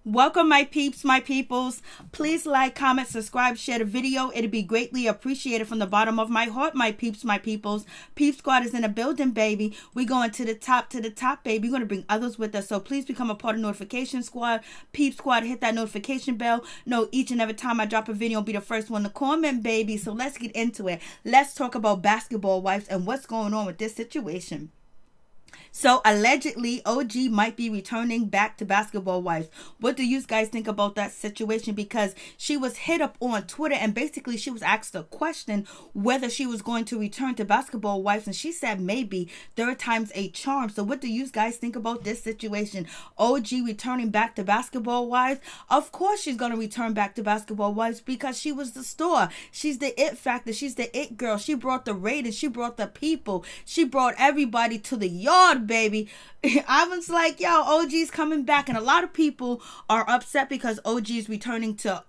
Welcome, my peeps, my peoples. Please like, comment, subscribe, share the video. It'd be greatly appreciated from the bottom of my heart, my peeps, my peoples. Peep Squad is in the building, baby. We going to the top, baby. We're going to bring others with us. So please become a part of Notification Squad. Peep Squad, hit that notification bell. Know each and every time I drop a video, I'll be the first one to comment, baby. So let's get into it. Let's talk about basketball wives and what's going on with this situation. So allegedly, OG might be returning back to Basketball Wives. What do you guys think about that situation? Because she was hit up on Twitter and basically she was asked a question whether she was going to return to Basketball Wives, and she said maybe. Third time's a charm. So what do you guys think about this situation? OG returning back to Basketball Wives? Of course she's going to return back to Basketball Wives because she was the star. She's the it factor. She's the it girl. She brought the ratings. She brought the people. She brought everybody to the yard, baby. I was like, yo, OG's coming back, and a lot of people are upset because OG is returning to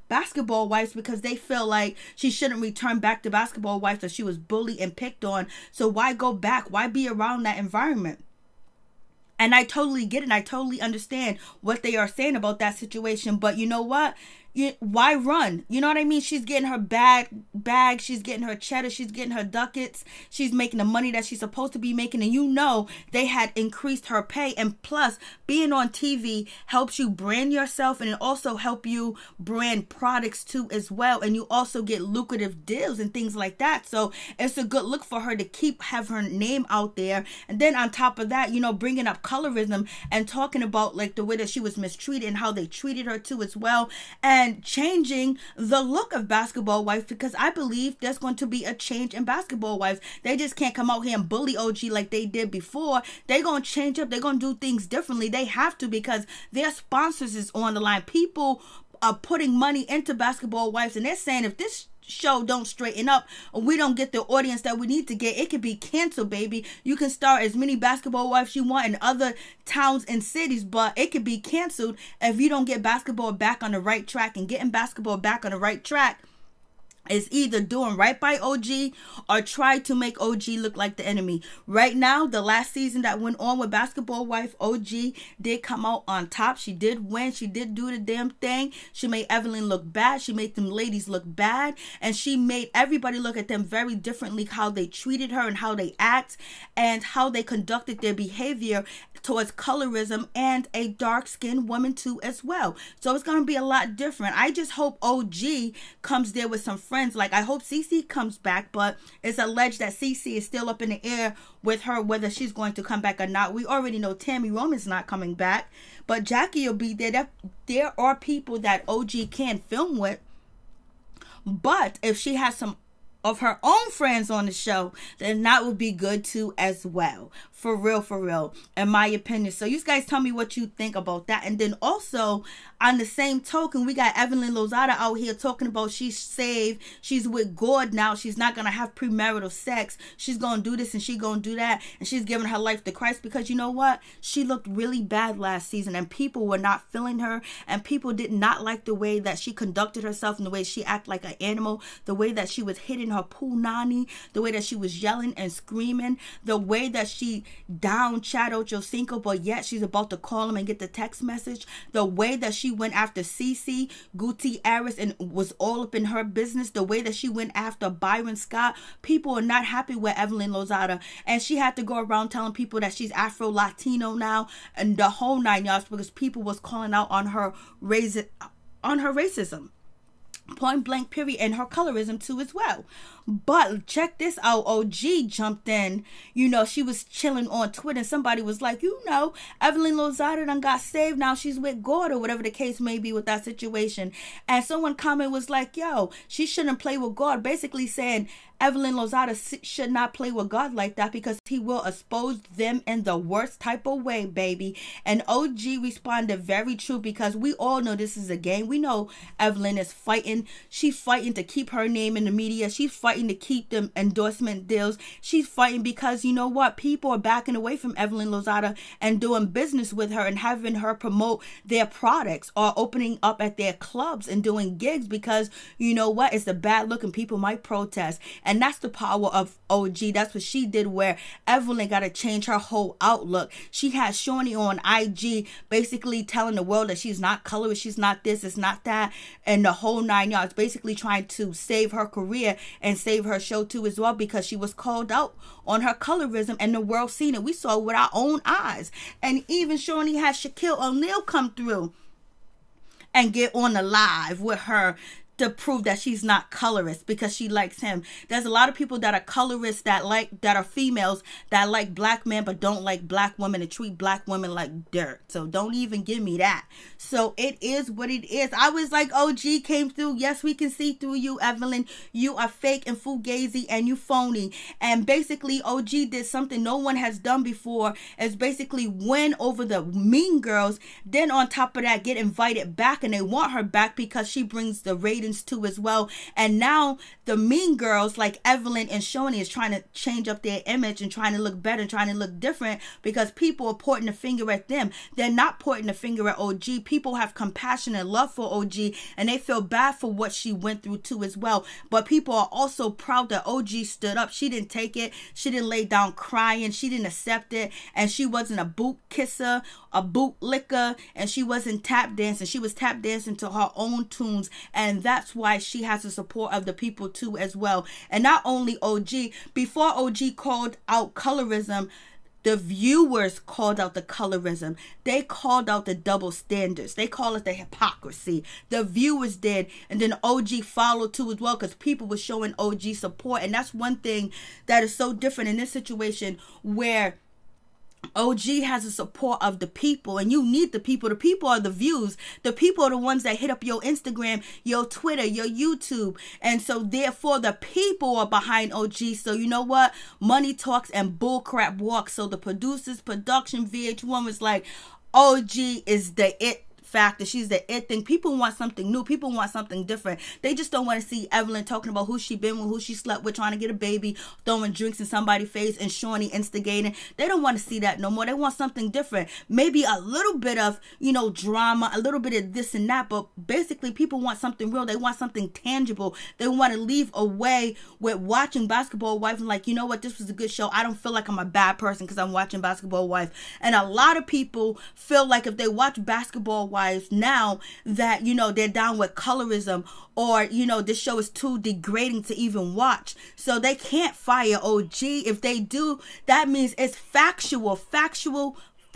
Basketball Wives because they feel like she shouldn't return back to Basketball Wives, so she was bullied and picked on. So why go back? Why be around that environment? And I totally get it. I totally understand what they are saying about that situation. But you know what? Why run? You know what I mean? She's getting her bag. She's getting her cheddar. She's getting her ducats. She's making the money that she's supposed to be making. And you know, they had increased her pay. And plus, being on TV helps you brand yourself, and it also help you brand products too as well. And you also get lucrative deals and things like that. So it's a good look for her to have her name out there. And then on top of that, you know, bringing up colorism and talking about like the way that she was mistreated and how they treated her too as well. And changing the look of Basketball Wives, because I believe there's going to be a change in Basketball Wives. They just can't come out here and bully OG like they did before. They're going to change up. They're going to do things differently. They have to, because their sponsors is on the line. People are putting money into Basketball Wives, and they're saying if this show don't straighten up, we don't get the audience that we need to get, it could be canceled, baby. You can start as many Basketball Wives you want in other towns and cities, but it could be canceled if you don't get basketball back on the right track. And getting basketball back on the right track is either doing right by OG or try to make OG look like the enemy. Right now, the last season that went on with Basketball Wife, OG did come out on top. She did win. She did do the damn thing. She made Evelyn look bad. She made them ladies look bad. And she made everybody look at them very differently, how they treated her and how they act and how they conducted their behavior towards colorism and a dark-skinned woman too as well. So it's going to be a lot different. I just hope OG comes there with some friends. Like, I hope CC comes back, but it's alleged that CC is still up in the air with her, whether she's going to come back or not. We already know Tammy Roman's not coming back, but Jackie will be there. There are people that OG can film with, but if she has some of her own friends on the show, then that would be good too as well. For real, in my opinion. So you guys tell me what you think about that. And then also, on the same token, we got Evelyn Lozada out here talking about she's saved. She's with God now. She's not going to have premarital sex. She's going to do this and she's going to do that. And she's giving her life to Christ because you know what? She looked really bad last season and people were not feeling her. And people did not like the way that she conducted herself and the way she acted like an animal. The way that she was hitting her pool nanny. The way that she was yelling and screaming. The way that she down Chad Ochocinco, but yet she's about to call him and get the text message. The way that she went after Cece Gutierrez and was all up in her business. The way that she went after Byron Scott. People are not happy with Evelyn Lozada, and she had to go around telling people that she's Afro-Latino now and the whole 9 yards because people was calling out on her racism. Point blank period, and her colorism too as well. But check this out, OG jumped in. You know, she was chilling on Twitter and somebody was like, you know, Evelyn Lozada done got saved, now she's with God, or whatever the case may be with that situation. And someone comment was like, yo, she shouldn't play with God, basically saying Evelyn Lozada should not play with God like that because he will expose them in the worst type of way, baby. And OG responded very true, because we all know this is a game. We know Evelyn is fighting fighting to keep her name in the media. She's fighting to keep them endorsement deals. She's fighting because, you know what, people are backing away from Evelyn Lozada and doing business with her and having her promote their products or opening up at their clubs and doing gigs because, you know what, it's a bad look and people might protest. And that's the power of OG. That's what she did, where Evelyn got to change her whole outlook. She had Shawnee on IG basically telling the world that she's not colorist, she's not this, it's not that, and the whole 9 yards, basically trying to save her career and save her show too as well, because she was called out on her colorism and the world seen it. We saw it with our own eyes. And even Shawnee had ShaunieONeal come through and get on the live with her to prove that she's not colorist because she likes him. There's a lot of people that are colorists that are females that like black men but don't like black women and treat black women like dirt. So don't even give me that. So it is what it is. I was like, OG came through. Yes, we can see through you, Evelyn. You are fake and fugazi and you phony. And basically OG did something no one has done before, is basically win over the mean girls. Then on top of that, get invited back, and they want her back because she brings the ratings too as well. And now the mean girls like Evelyn and Shawnee is trying to change up their image and trying to look better and trying to look different because people are pointing the finger at them. They're not pointing the finger at OG. People have compassion and love for OG and they feel bad for what she went through too as well. But people are also proud that OG stood up. She didn't take it. She didn't lay down crying. She didn't accept it. And she wasn't a boot kisser, a boot licker, and she wasn't tap dancing. She was tap dancing to her own tunes, and that's why she has the support of the people too as well. And not only OG, before OG called out colorism, the viewers called out the colorism. They called out the double standards. They call it the hypocrisy. The viewers did. And then OG followed too as well because people were showing OG support. And that's one thing that is so different in this situation where OG has the support of the people, and you need the people. The people are the views. The people are the ones that hit up your Instagram, your Twitter, your YouTube. And so therefore the people are behind OG. So you know what? Money talks and bullcrap walks. So the producers, production, VH1 was like, OG is the it factor. She's the it thing. People want something new. People want something different. They just don't want to see Evelyn talking about who she been with, who she slept with, trying to get a baby, throwing drinks in somebody's face, and Shawnee instigating. They don't want to see that no more. They want something different. Maybe a little bit of, you know, drama, a little bit of this and that, but basically people want something real. They want something tangible. They want to leave away with watching Basketball Wife and like, you know what, this was a good show. I don't feel like I'm a bad person because I'm watching Basketball Wife. And a lot of people feel like if they watch Basketball Wife now that, you know, they're down with colorism, or, you know, this show is too degrading to even watch. So they can't fire OG. If they do, that means it's factual.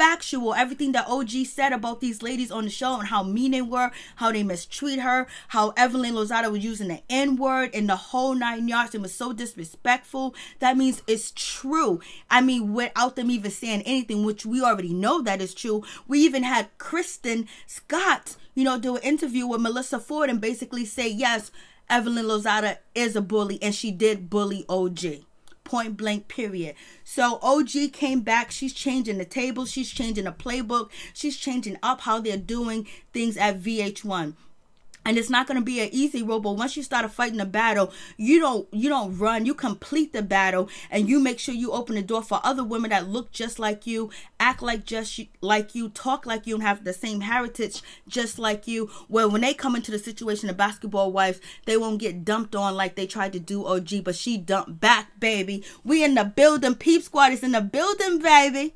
Everything that OG said about these ladies on the show and how mean they were, how they mistreat her, how Evelyn Lozada was using the N-word and the whole 9 yards and was so disrespectful. That means it's true. I mean, without them even saying anything, which we already know that is true. We even had Kristen Scott, you know, do an interview with Melissa Ford and basically say, yes, Evelyn Lozada is a bully and she did bully OG. Point blank, period. So OG came back. She's changing the tables. She's changing the playbook. She's changing up how they're doing things at VH1. And it's not going to be an easy road, but once you start fighting a battle, you don't run. You complete the battle, and you make sure you open the door for other women that look just like you, act like just like you, talk like you, and have the same heritage just like you. Where when they come into the situation of Basketball Wives, they won't get dumped on like they tried to do OG, but she dumped back, baby. We in the building. Peep Squad is in the building, baby.